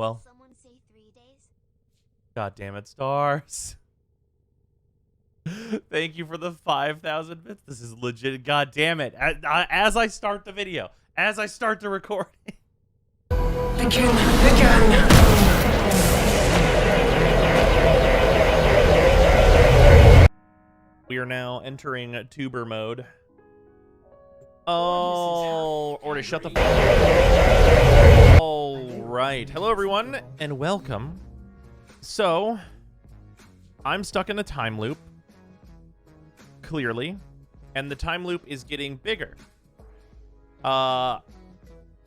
Well. Someone say 3 days? God damn it, stars. Thank you for the 5,000 bits. This is legit. God damn it. As I start the video, as I start the recording. Begin. We are now entering tuber mode. Oh, or to shut the fuck. All right. Hello, everyone, and welcome. So, I'm stuck in a time loop, clearly, and the time loop is getting bigger. By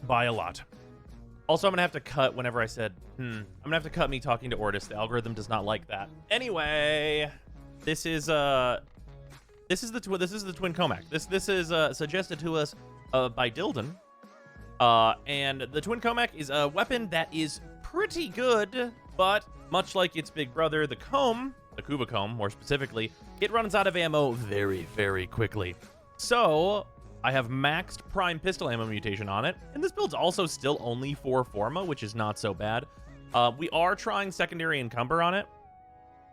a lot. Also, I'm gonna have to cut whenever I said, I'm gonna have to cut me talking to Ortis. The algorithm does not like that. Anyway, this is the twin KOHMAK. This is suggested to us by Dilden. And the twin KOHMAK is a weapon that is pretty good, but much like its big brother, the comb, the Kuba comb, more specifically, it runs out of ammo very, very quickly. So I have maxed prime pistol ammo mutation on it, and this build's also still only 4 Forma, which is not so bad. We are trying secondary encumber on it,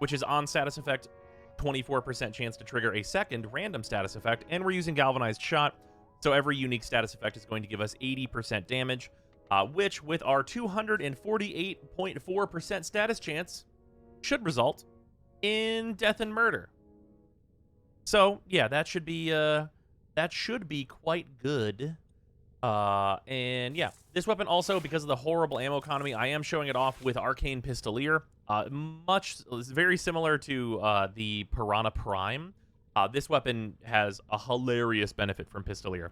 which is on status effect, 24% chance to trigger a second random status effect, and we're using galvanized shot, so every unique status effect is going to give us 80% damage, which with our 248.4% status chance should result in death and murder. So yeah, that should be quite good. And yeah, this weapon also, because of the horrible ammo economy, I am showing it off with Arcane Pistolier. Very similar to the Piranha Prime. This weapon has a hilarious benefit from Pistolier.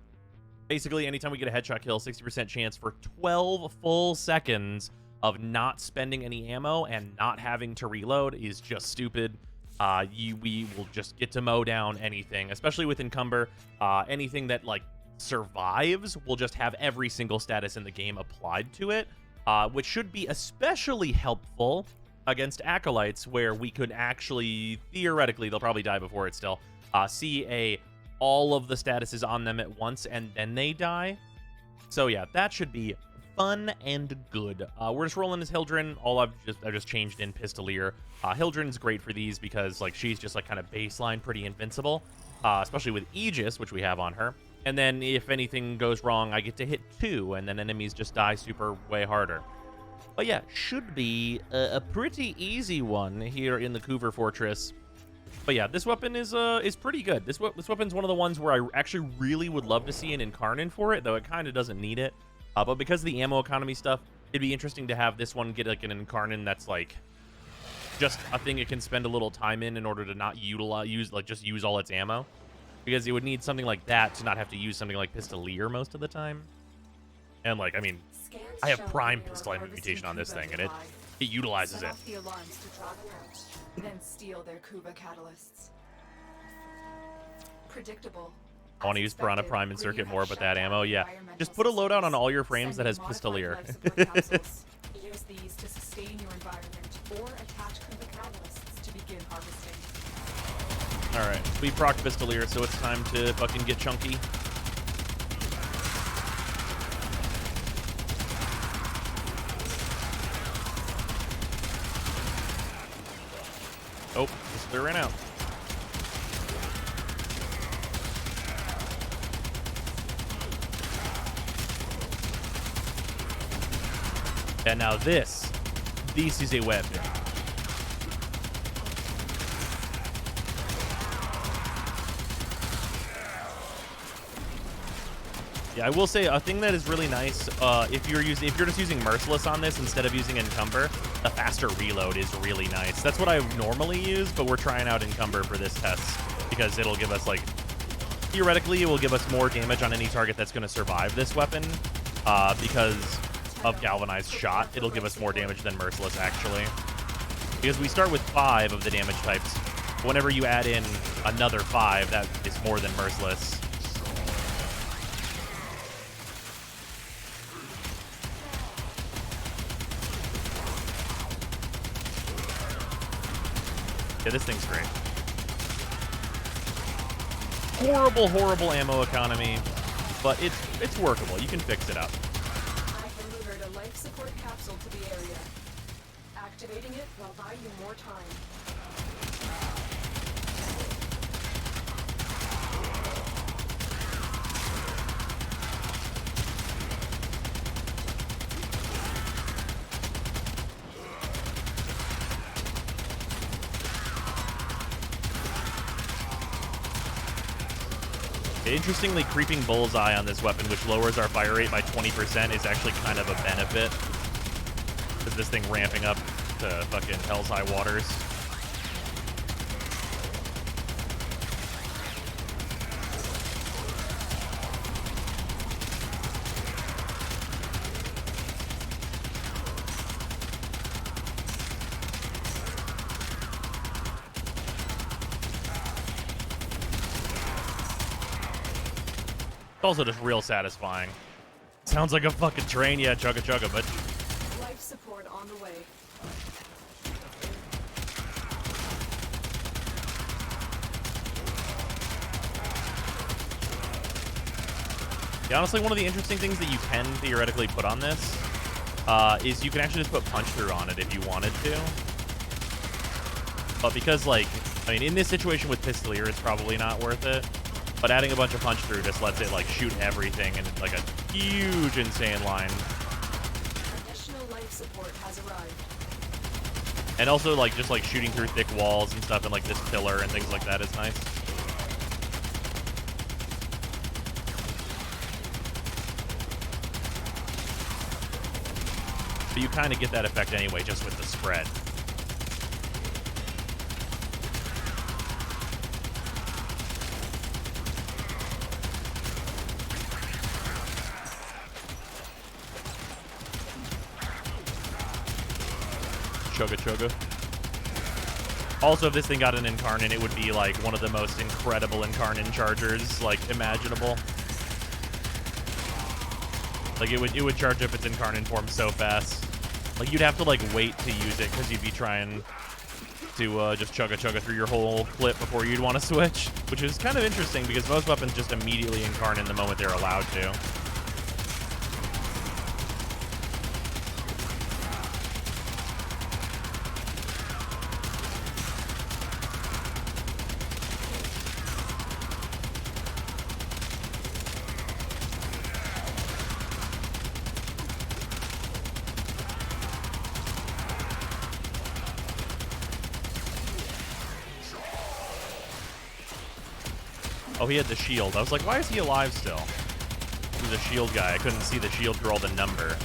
Basically, anytime we get a headshot kill, 60% chance for 12 full seconds of not spending any ammo and not having to reload is just stupid. We will just get to mow down anything, especially with Encumber. Anything that like survives will just have every single status in the game applied to it, which should be especially helpful against Acolytes, where we could actually, theoretically, they'll probably die before it still, see all of the statuses on them at once and then they die. So yeah, that should be fun and good. We're just rolling as Hildren. I've just changed in Pistolier. Hildren's great for these because like she's just like kind of baseline pretty invincible, especially with Aegis, which we have on her. And then if anything goes wrong, I get to hit 2, and then enemies just die way harder. But yeah, should be a pretty easy one here in the Cougar Fortress. But yeah, this weapon is pretty good. This weapon's one of the ones where I actually really would love to see an Incarnate for it, though it kind of doesn't need it. But because of the ammo economy stuff, it'd be interesting to have this one get like an Incarnate that's like just a thing it can spend a little time in order to not use all its ammo. Because it would need something like that to not have to use something like Pistolier most of the time. And like, I mean, I have prime pistol ammo mutation on this thing, and it utilizes it. Then steal their Kuba catalysts. Predictable. I want to use Piranha Prime and Circuit more, but that ammo, yeah. Just put a loadout on all your frames that has Pistolier. Use these to sustain your environment or attach Kuba catalysts to begin harvesting. Alright, we procced Pistolier, so it's time to fucking get chunky. Oh, Pistolier ran out. And now this is a weapon. Yeah, I will say a thing that is really nice, if you're just using Merciless on this instead of using Encumber, the faster reload is really nice. That's what I normally use, but we're trying out Encumber for this test because it'll give us like, theoretically, it will give us more damage on any target that's going to survive this weapon, because of Galvanized Shot. It'll give us more damage than Merciless, actually. Because we start with 5 of the damage types. Whenever you add in another 5, that is more than Merciless. Yeah, this thing's great. Horrible ammo economy, but it's workable. You can fix it up. I delivered a life support capsule to to the area. Activating it will buy you more time. Interestingly, creeping bullseye on this weapon, which lowers our fire rate by 20%, is actually kind of a benefit. Because this thing ramping up to fucking hell's high waters. It's also just real satisfying. Sounds like a fucking train, yeah, chugga chugga, but Life support on the way. yeah, honestly, one of the interesting things that you can theoretically put on this is you can actually just put punch through on it if you wanted to. But because, like, I mean, in this situation with Pistolier, it's probably not worth it. But adding a bunch of punch through just lets it, like, shoot everything in, like, a huge, insane line. Additional life support has arrived. And also, like, just, like, shooting through thick walls and stuff and, like, this pillar and things like that is nice. But you kind of get that effect anyway, just with the spread. Chugga chugga. Also, if this thing got an Incarnate, it would be like one of the most incredible Incarnate chargers like imaginable. Like it would charge up its Incarnate form so fast. Like you'd have to like wait to use it because you'd be trying to just chugga chugga through your whole clip before you'd want to switch, which is kind of interesting because most weapons just immediately Incarnate the moment they're allowed to. Oh, he had the shield. I was like, why is he alive still? He was a shield guy. I couldn't see the shield roll the number.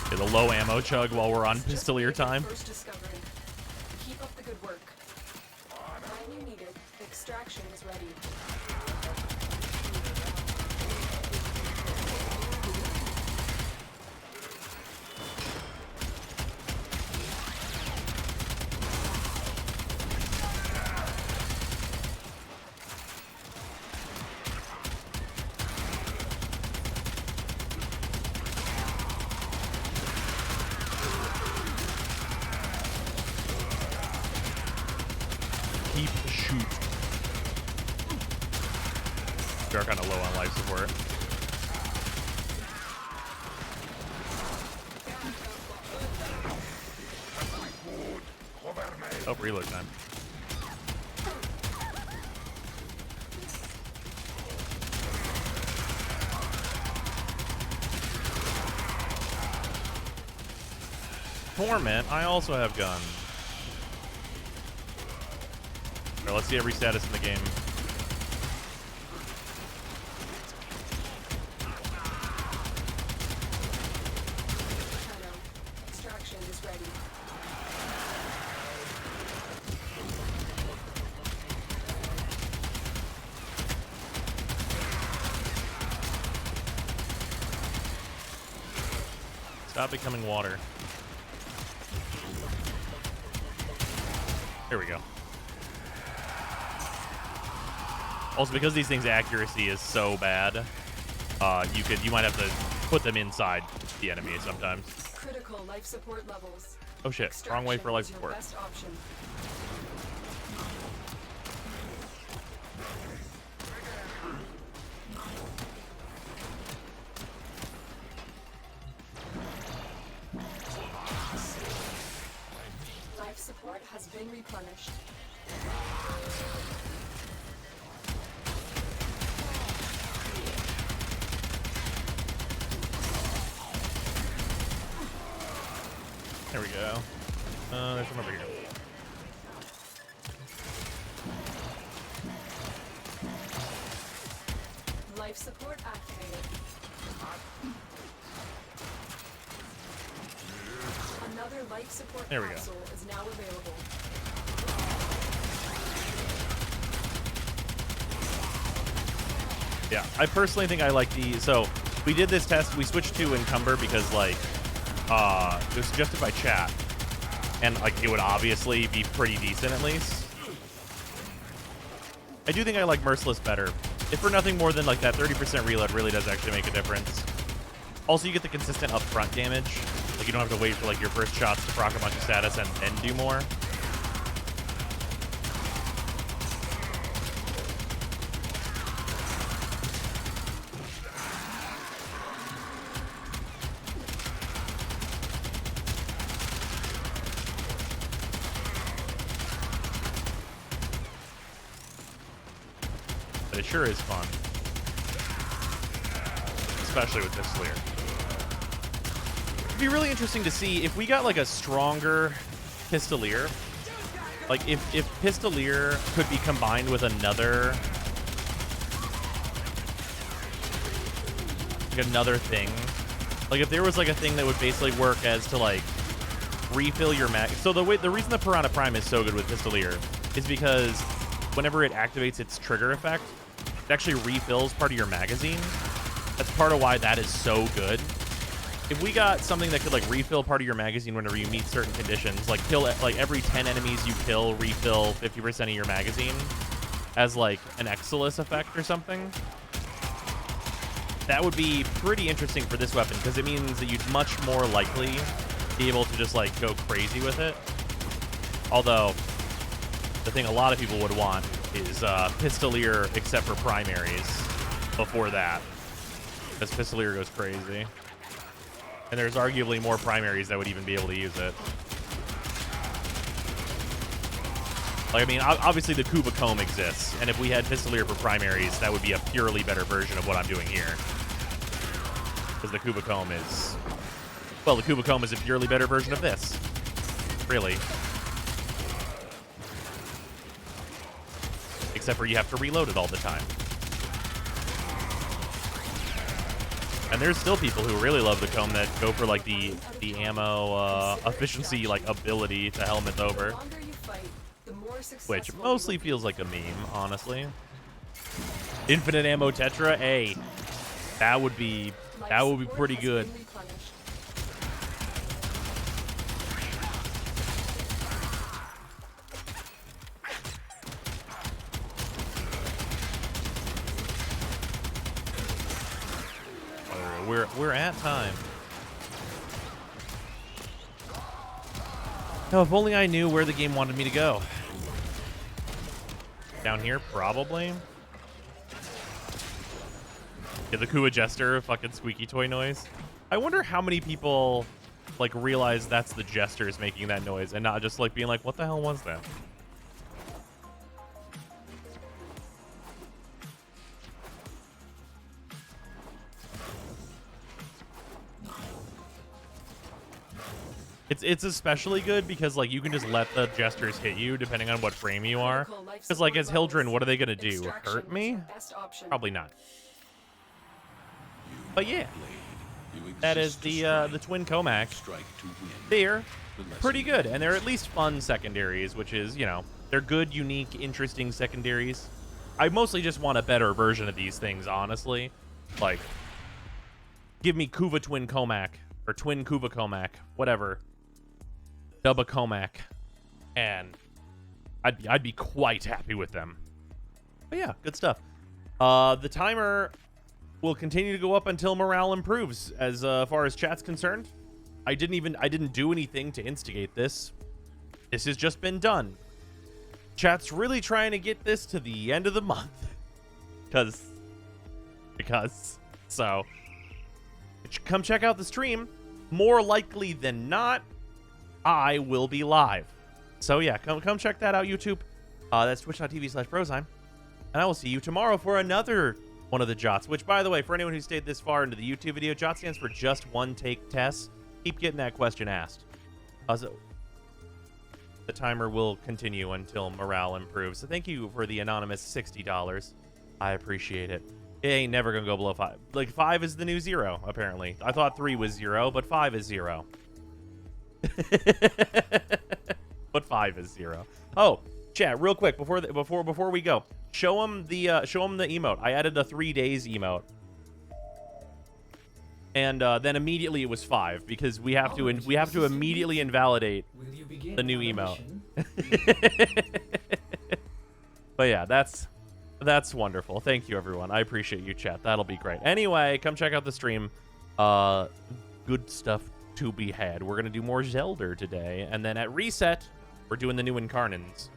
The low ammo chug while we're on Pistolier time. First discovery. Keep up the good work. When you need it, extraction is ready. Keep shoot. We are kind of low on life support. Oh, reload time. Torment, I also have guns. Right, let's see every status in the game. Extraction is ready. Stop becoming water. There we go. Also, because these things' accuracy is so bad, you might have to put them inside the enemy sometimes. Critical life support levels. Oh shit! Wrong way for life Extraction is support. your best option. Life support has been replenished. There we go. There's one over here. Life support activated. Another life support There we go. capsule is now available. Yeah, I personally think I like the... So, we did this test. We switched to Encumber because, like, it was suggested by chat. And, like, it would obviously be pretty decent, at least. I do think I like Merciless better. If for nothing more than, like, that 30% reload really does actually make a difference. Also, you get the consistent upfront damage. Like, you don't have to wait for, like, your first shots to proc a bunch of status and then do more. But it sure is fun. Especially with this Lear. It'd be really interesting to see if we got like a stronger Pistolier. Like if Pistolier could be combined with another thing. Like if there was like a thing that would basically work as to like refill your mag. So the reason the Piranha Prime is so good with Pistolier is because whenever it activates its trigger effect, it actually refills part of your magazine. That's part of why that is so good. If we got something that could like refill part of your magazine whenever you meet certain conditions, like kill like every 10 enemies you kill, refill 50% of your magazine as like an Exilus effect or something, that would be pretty interesting for this weapon because it means that you'd much more likely be able to just like go crazy with it. Although the thing a lot of people would want is Pistolier except for primaries before that, because Pistolier goes crazy. And there's arguably more primaries that would even be able to use it. Like, I mean, obviously the Kuba Comb exists, and if we had Pistolier for primaries, that would be a purely better version of what I'm doing here. Because the Kuba Comb is... Well, the Kuba Comb is a purely better version of this. Really. Except for you have to reload it all the time. And there's still people who really love the comb that go for like the ammo efficiency like ability to helmet over, which mostly feels like a meme, honestly. Infinite ammo Tetra, hey, that would be pretty good. We're at time. Oh, if only I knew where the game wanted me to go. Down here, probably. Yeah, the Kua Jester, fucking squeaky toy noise. I wonder how many people like realize that's the Jesters making that noise and not just like being like, what the hell was that? It's especially good because like you can just let the Jesters hit you depending on what frame you are. Because like as Hildren, what are they gonna do? Hurt me? Probably not. But yeah, that is the twin KOHMAK. They're pretty good, and they're at least fun secondaries, which is, you know, they're good, unique, interesting secondaries. I mostly just want a better version of these things, honestly. Like, give me Kuva twin KOHMAK or twin KOHMAK, whatever, dub a KOHMAK, and I'd be quite happy with them. But yeah, good stuff. The timer will continue to go up until morale improves. As far as chat's concerned, I didn't do anything to instigate this. This has just been done. Chat's really trying to get this to the end of the month. Because. So, come check out the stream. More likely than not, I will be live. So yeah, come check that out, YouTube. That's twitch.tv/Brozime. And I will see you tomorrow for another one of the JOTTs. Which, by the way, for anyone who stayed this far into the YouTube video, JOTT stands for just one take test. Keep getting that question asked. So the timer will continue until morale improves. So thank you for the anonymous $60. I appreciate it. It ain't never gonna go below 5. Like, 5 is the new 0, apparently. I thought 3 was 0, but 5 is 0. But 5 is 0. Oh, chat, real quick before we go, show them the emote. I added a 3 days emote, and then immediately it was 5 because we have to immediately invalidate the new emote. But yeah, that's wonderful. Thank you, everyone. I appreciate you, chat. That'll be great. Anyway, come check out the stream. Good stuff to be had. We're gonna do more Zelda today, and then at reset, we're doing the new Incarnins.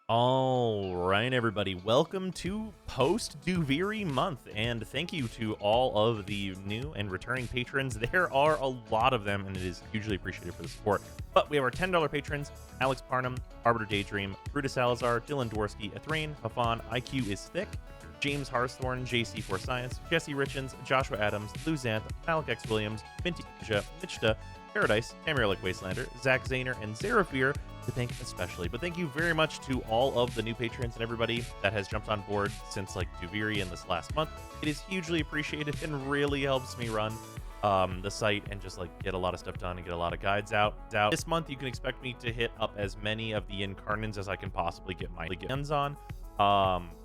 All right, everybody. Welcome to post-Duviri month, and thank you to all of the new and returning patrons. There are a lot of them, and it is hugely appreciated for the support. But we have our $10 patrons: Alex Parnham, Arbiter Daydream, Brutus Salazar, Dylan Dworsky, Ethrain, Hafan, IQ is Thick, James Harthorne, JC4 Science, Jesse Richens, Joshua Adams, Lou Zanth, Alec X. Williams, Minty Ninja, Mitchta, Paradise, Tamarilik Wastelander, Zach Zahner, and Zeraphir to thank especially. But thank you very much to all of the new patrons and everybody that has jumped on board since like Duviri in this last month. It is hugely appreciated and really helps me run the site and just like get a lot of stuff done and get a lot of guides out. This month you can expect me to hit up as many of the Incarnins as I can possibly get my hands on,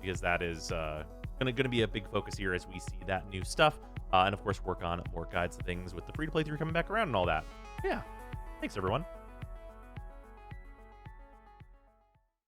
because that is gonna be a big focus here as we see that new stuff, and of course work on more guides and things with the free to play 3 coming back around and all that. Yeah, thanks everyone.